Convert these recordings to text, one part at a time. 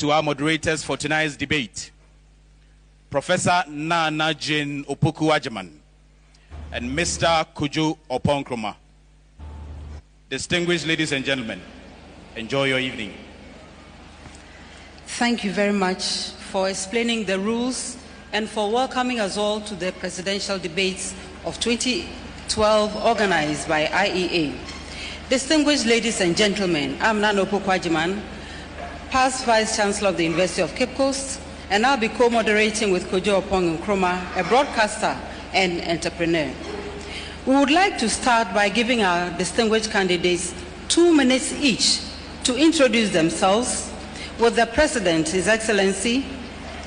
to our moderators for tonight's debate, Professor Nana Jane Opoku-Agyeman and Mr. Kojo Oponkroma. Distinguished ladies and gentlemen, enjoy your evening. Thank you very much for explaining the rules and for welcoming us all to the presidential debates of 2012 organized by IEA. Distinguished ladies and gentlemen, I'm Nana Opoku-Agyeman, past Vice Chancellor of the University of Cape Coast, and I'll be co-moderating with Kojo Oponkroma, a broadcaster and entrepreneur. We would like to start by giving our distinguished candidates 2 minutes each to introduce themselves, with the President, His Excellency,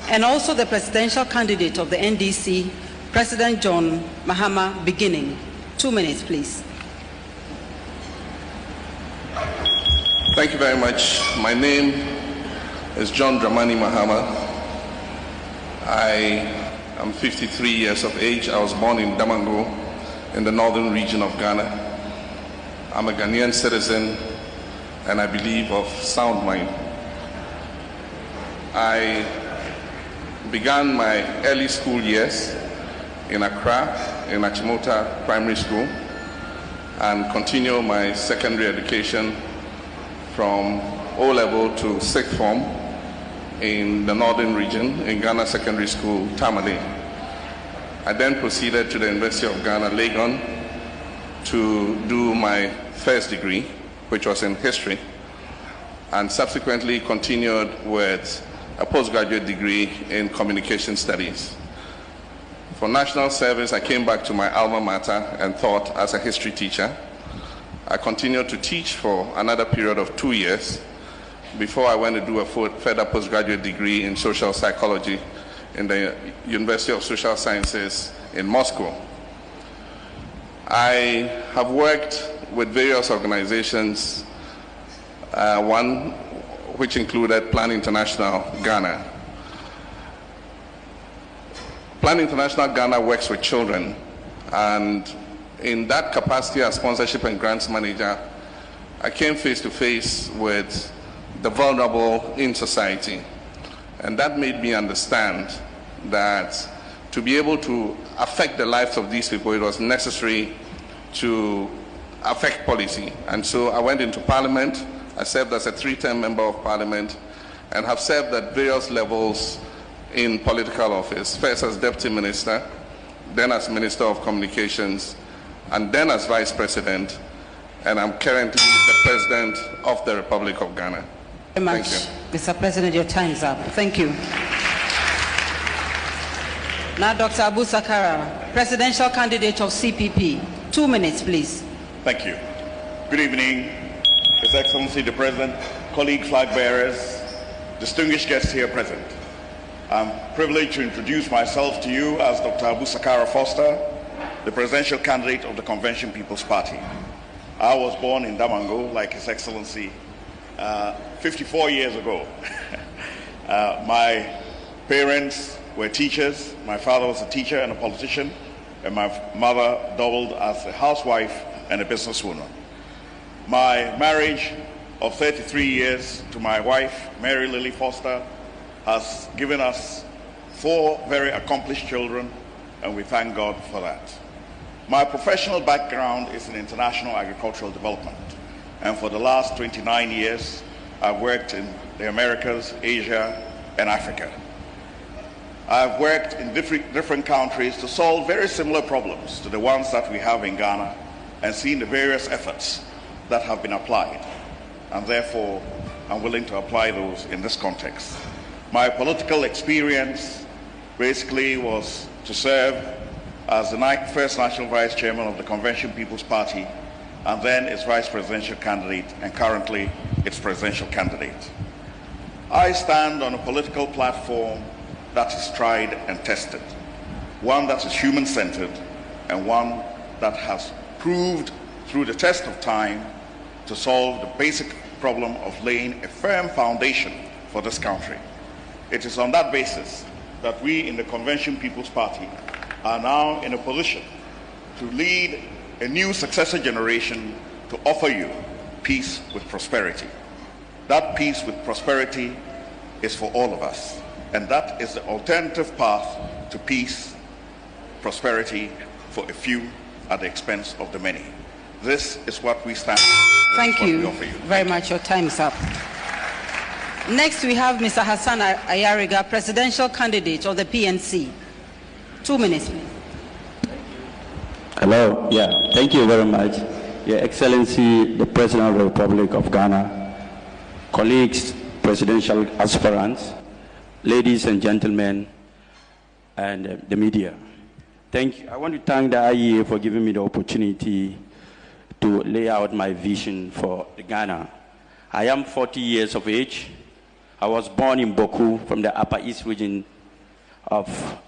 and also the presidential candidate of the NDC, President John Mahama, beginning. 2 minutes, please. Thank you very much. My name is John Dramani Mahama. I am 53 years of age. I was born in Damango in the northern region of Ghana. I'm a Ghanaian citizen and I believe of sound mind. I began my early school years in Accra, in Achimota Primary School, and continued my secondary education from O-level to 6th form in the northern region in Ghana Secondary School, Tamale. I then proceeded to the University of Ghana, Legon, to do my first degree, which was in history, and subsequently continued with a postgraduate degree in communication studies. For national service, I came back to my alma mater and taught as a history teacher. I continued to teach for another period of 2 years before I went to do a further postgraduate degree in social psychology in the University of Social Sciences in Moscow. I have worked with various organizations, one which included Plan International Ghana. Plan International Ghana works with children, and in that capacity as sponsorship and grants manager, I came face to face with the vulnerable in society. And that made me understand that to be able to affect the lives of these people, it was necessary to affect policy. And so I went into Parliament. I served as a 3-term member of Parliament and have served at various levels in political office, first as Deputy Minister, then as Minister of Communications, and then as Vice President, and I'm currently the President of the Republic of Ghana. Thank you very much, Mr. President. Your time is up. Thank you. Now, Dr. Abu Sakara, presidential candidate of CPP. 2 minutes, please. Thank you. Good evening, His Excellency the President, colleague flag bearers, distinguished guests here present. I'm privileged to introduce myself to you as Dr. Abu Sakara Foster, the presidential candidate of the Convention People's Party. I was born in Damango, like His Excellency, 54 years ago. My parents were teachers. My father was a teacher and a politician, and my mother doubled as a housewife and a businesswoman. My marriage of 33 years to my wife, Mary Lily Foster, has given us 4 very accomplished children, and we thank God for that. My professional background is in international agricultural development, and for the last 29 years, I've worked in the Americas, Asia, and Africa. I've worked in different countries to solve very similar problems to the ones that we have in Ghana, and seen the various efforts that have been applied, and therefore I'm willing to apply those in this context. My political experience basically was to serve as the first national vice chairman of the Convention People's Party, and then its vice presidential candidate, and currently its presidential candidate. I stand on a political platform that is tried and tested, one that is human-centered, and one that has proved through the test of time to solve the basic problem of laying a firm foundation for this country. It is on that basis that we in the Convention People's Party are now in a position to lead a new successor generation to offer you peace with prosperity. That peace with prosperity is for all of us. And that is the alternative path to peace, prosperity for a few at the expense of the many. This is what we stand for. Thank you very much. Your time is up. Next, we have Mr. Hassan Ayariga, presidential candidate of the PNC. 2 minutes, please. Hello. Yeah, thank you very much. Your Excellency, the President of the Republic of Ghana, colleagues, presidential aspirants, ladies and gentlemen, and the media. Thank you. I want to thank the IEA for giving me the opportunity to lay out my vision for Ghana. I am 40 years of age. I was born in Boku from the Upper East region of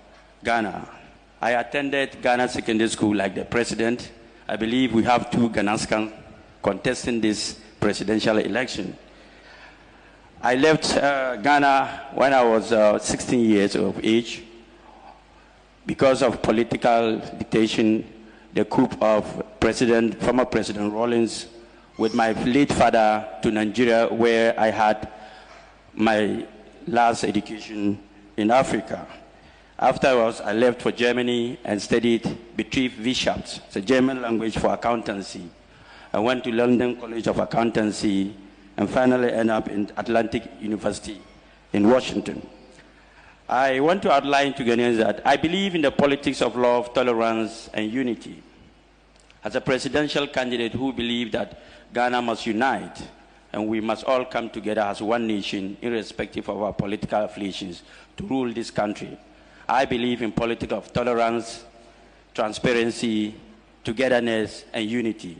Ghana. I attended Ghana Secondary School like the president. I believe we have 2 Ghanaians contesting this presidential election. I left Ghana when I was 16 years of age because of political dictation, the coup of former President Rawlings, with my late father to Nigeria, where I had my last education in Africa. Afterwards, I left for Germany and studied Betriebswirtschaft, it's a German language for accountancy. I went to London College of Accountancy and finally ended up in Atlantic University in Washington. I want to outline to Ghanaians that I believe in the politics of love, tolerance, and unity. As a presidential candidate who believes that Ghana must unite and we must all come together as one nation, irrespective of our political affiliations, to rule this country. I believe in politics of tolerance, transparency, togetherness, and unity.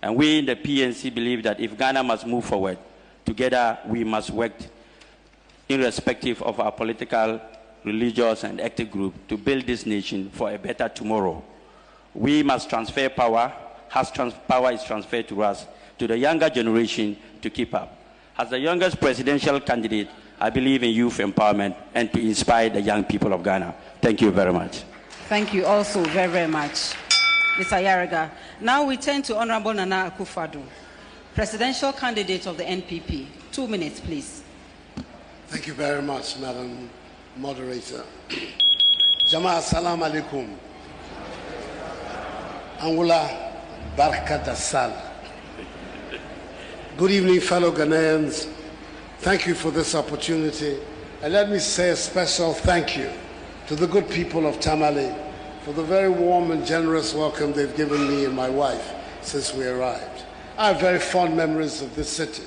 And we in the PNC believe that if Ghana must move forward, together we must work irrespective of our political, religious, and ethnic group to build this nation for a better tomorrow. We must transfer power, as power is transferred to us, to the younger generation to keep up. As the youngest presidential candidate, I believe in youth empowerment and to inspire the young people of Ghana. Thank you very much. Thank you also very, very much, Mr. Ayariga. Now we turn to Honorable Nana Akufo-Addo, presidential candidate of the NPP. 2 minutes, please. Thank you very much, Madam Moderator. Jama'a salam alaikum. Angula barka da sal. Good evening, fellow Ghanaians. Thank you for this opportunity. And let me say a special thank you to the good people of Tamale for the very warm and generous welcome they've given me and my wife since we arrived. I have very fond memories of this city,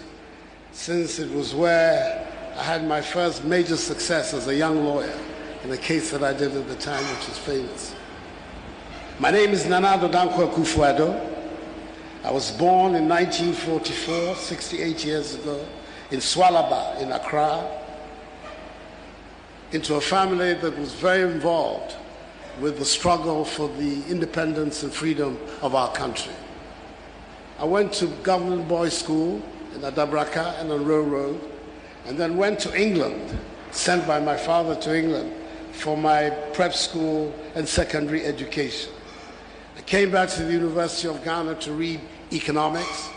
since it was where I had my first major success as a young lawyer in a case that I did at the time, which is famous. My name is Nana Dodonko Akufo-Addo. I was born in 1944, 68 years ago, in Swalaba, in Accra, into a family that was very involved with the struggle for the independence and freedom of our country. I went to government boys' school in Adabraka and on Row Road, and then went to England, sent by my father to England for my prep school and secondary education. I came back to the University of Ghana to read economics,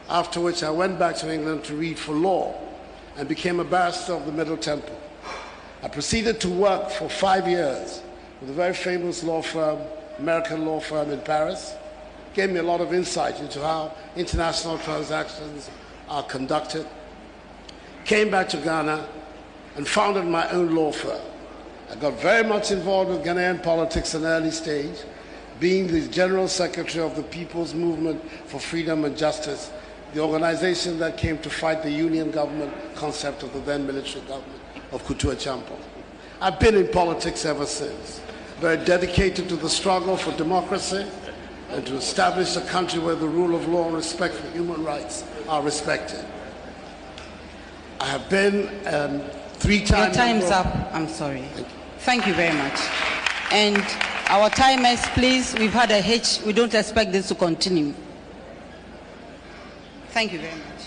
after which I went back to England to read for law and became a barrister of the Middle Temple. I proceeded to work for 5 years with a very famous law firm, American law firm in Paris. Gave me a lot of insight into how international transactions are conducted. Came back to Ghana and founded my own law firm. I got very much involved with Ghanaian politics in an early stage, being the General Secretary of the People's Movement for Freedom and Justice, the organization that came to fight the union government concept of the then military government of Kutu Achampong. I've been in politics ever since, very dedicated to the struggle for democracy and to establish a country where the rule of law and respect for human rights are respected. I have been 3 times... Your time's up. I'm sorry. Thank you very much. And our timers, please, we've had a hitch. We don't expect this to continue. Thank you very much.